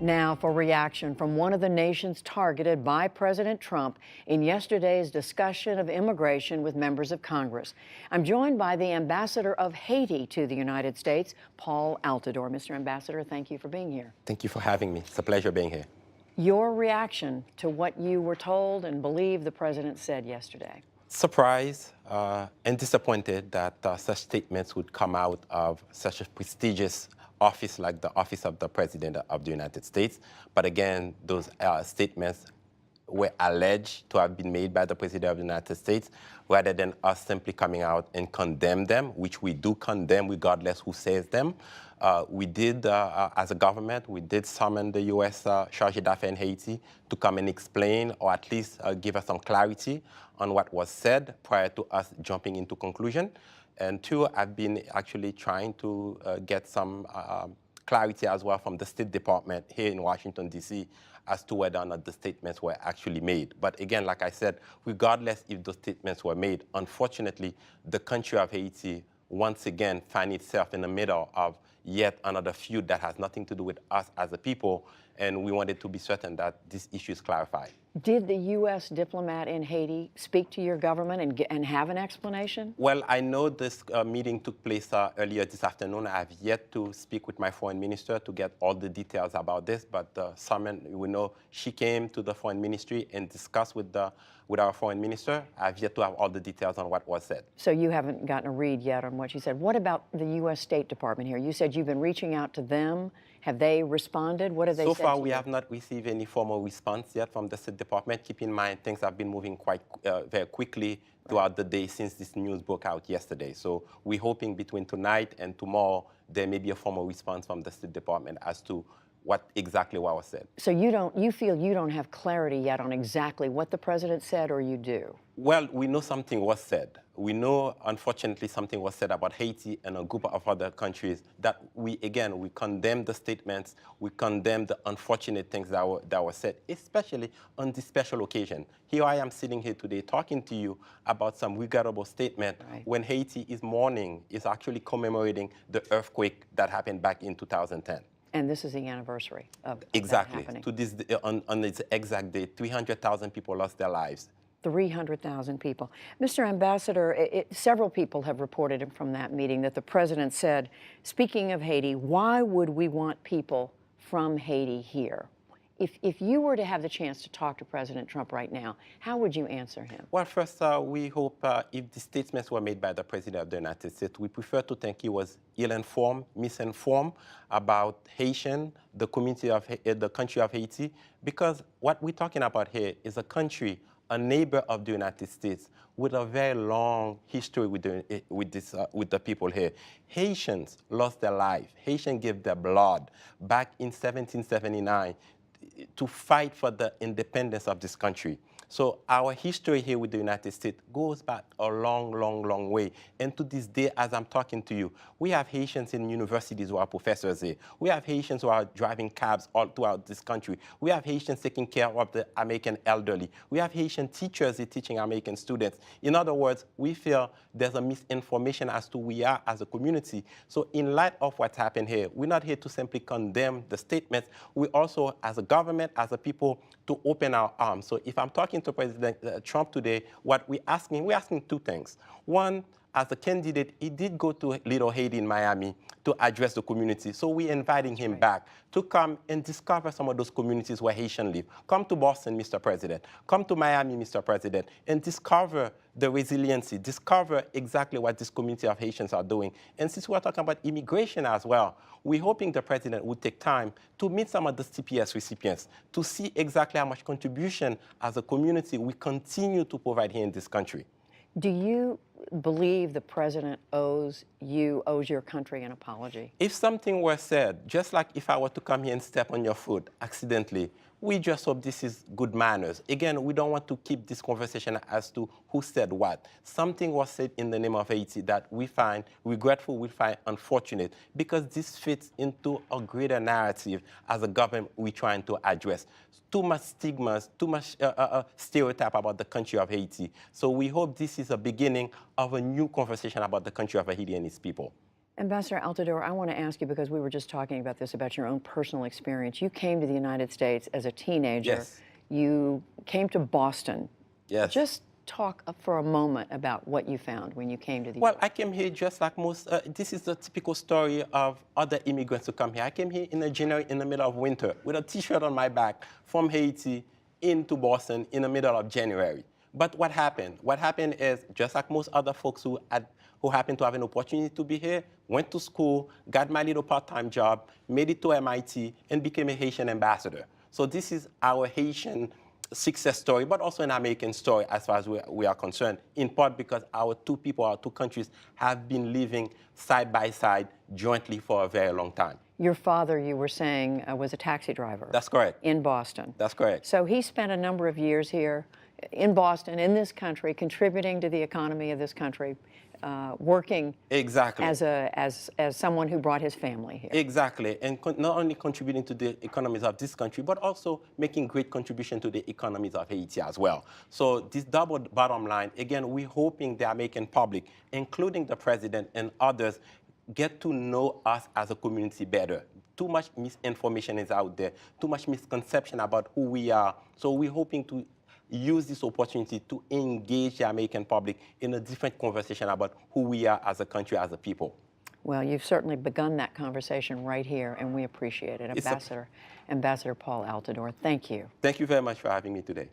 Now for reaction from one of the nations targeted by President Trump in yesterday's discussion of immigration with members of Congress. I'm joined by the Ambassador of Haiti to the United States, Paul Altidor. Mr. Ambassador, thank you for being here. Thank you for having me. It's a pleasure being here. Your reaction to what you were told and believe the President said yesterday? Surprised and disappointed that such statements would come out of such a prestigious office like the Office of the President of the United States. But again, those statements were alleged to have been made by the President of the United States rather than us simply coming out and condemn them, which we do condemn regardless who says them. We did, as a government, we did summon the U.S. Chargé d'Affaires in Haiti to come and explain or at least give us some clarity on what was said prior to us jumping into conclusion. And two, I've been actually trying to get some clarity as well from the State Department here in Washington, D.C., as to whether or not the statements were actually made. But again, like I said, regardless if those statements were made, unfortunately, the country of Haiti once again finds itself in the middle of yet another feud that has nothing to do with us as a people, and we wanted to be certain that this issue is clarified. Did the U.S. diplomat in Haiti speak to your government and have an explanation? Well, I know this meeting took place earlier this afternoon. I have yet to speak with my foreign minister to get all the details about this, but we know she came to the foreign ministry and discussed with our foreign minister. I have yet to have all the details on what was said. So you haven't gotten a read yet on what she said. What about the U.S. State Department here? You said you've been reaching out to them. Have they responded? What have they said? So far, we have not received any formal response yet from the State Department. Keep in mind, things have been moving quite very quickly throughout the day since this news broke out yesterday. So we're hoping between tonight and tomorrow, there may be a formal response from the State Department as to what exactly was said. So you feel you don't have clarity yet on exactly what the President said, or you do? Well, we know something was said. We know, unfortunately, something was said about Haiti and a group of other countries that we condemn the statements, we condemn the unfortunate things that were said, especially on this special occasion. Here I am sitting here today talking to you about some regrettable statement when Haiti is mourning, is actually commemorating the earthquake that happened back in 2010. And this is the anniversary of exactly. That happening. To this, on its exact date, 300,000 people lost their lives. 300,000 people. Mr. Ambassador, several people have reported from that meeting that the President said, speaking of Haiti, why would we want people from Haiti here? If you were to have the chance to talk to President Trump right now, how would you answer him? Well, first, we hope if the statements were made by the President of the United States, we prefer to think he was ill-informed, misinformed about Haitian, the community of the country of Haiti, because what we're talking about here is a country, a neighbor of the United States with a very long history with the people here. Haitians lost their life. Haitians gave their blood back in 1779 to fight for the independence of this country. So our history here with the United States goes back a long, long, long way. And to this day, as I'm talking to you, we have Haitians in universities who are professors here. We have Haitians who are driving cabs all throughout this country. We have Haitians taking care of the American elderly. We have Haitian teachers here teaching American students. In other words, we feel there's a misinformation as to who we are as a community. So in light of what's happened here, we're not here to simply condemn the statements. We also, as a government, as a people, to open our arms. So if I'm talking to President Trump today, what we're asking two things. One, as a candidate, he did go to Little Haiti in Miami to address the community. So we're inviting him back to come and discover some of those communities where Haitians live. Come to Boston, Mr. President. Come to Miami, Mr. President, and discover the resiliency, discover exactly what this community of Haitians are doing. And since we're talking about immigration as well, we're hoping the President would take time to meet some of the CPS recipients, to see exactly how much contribution as a community we continue to provide here in this country. Do you believe the President owes your country an apology? If something were said, just like if I were to come here and step on your foot accidentally, we just hope this is good manners. Again, we don't want to keep this conversation as to who said what. Something was said in the name of Haiti that we find regretful, we find unfortunate, because this fits into a greater narrative as a government we're trying to address. Too much stigmas, too much stereotype about the country of Haiti. So we hope this is a beginning of a new conversation about the country of Haiti and its people. Ambassador Altidor, I want to ask you, because we were just talking about this, about your own personal experience. You came to the United States as a teenager. Yes. You came to Boston. Yes. Just talk for a moment about what you found when you came to the Well, U.S. I came here just like most, this is the typical story of other immigrants who come here. I came here in January in the middle of winter with a t-shirt on my back from Haiti into Boston in the middle of January. But what happened? What happened is, just like most other folks who happened to have an opportunity to be here, went to school, got my little part-time job, made it to MIT, and became a Haitian ambassador. So this is our Haitian success story, but also an American story as far as we are concerned, in part because our two countries have been living side by side jointly for a very long time. Your father, you were saying, was a taxi driver. That's correct. In Boston. That's correct. So he spent a number of years here in Boston, in this country, contributing to the economy of this country, working exactly as someone who brought his family here. Exactly, and not only contributing to the economies of this country, but also making great contribution to the economies of Haiti as well. So this double bottom line, again, we're hoping the American public, including the president and others, get to know us as a community better. Too much misinformation is out there, too much misconception about who we are. So we're hoping to use this opportunity to engage the American public in a different conversation about who we are as a country, as a people. Well, you've certainly begun that conversation right here, and we appreciate it. Ambassador Paul Altidor, thank you. Thank you very much for having me today.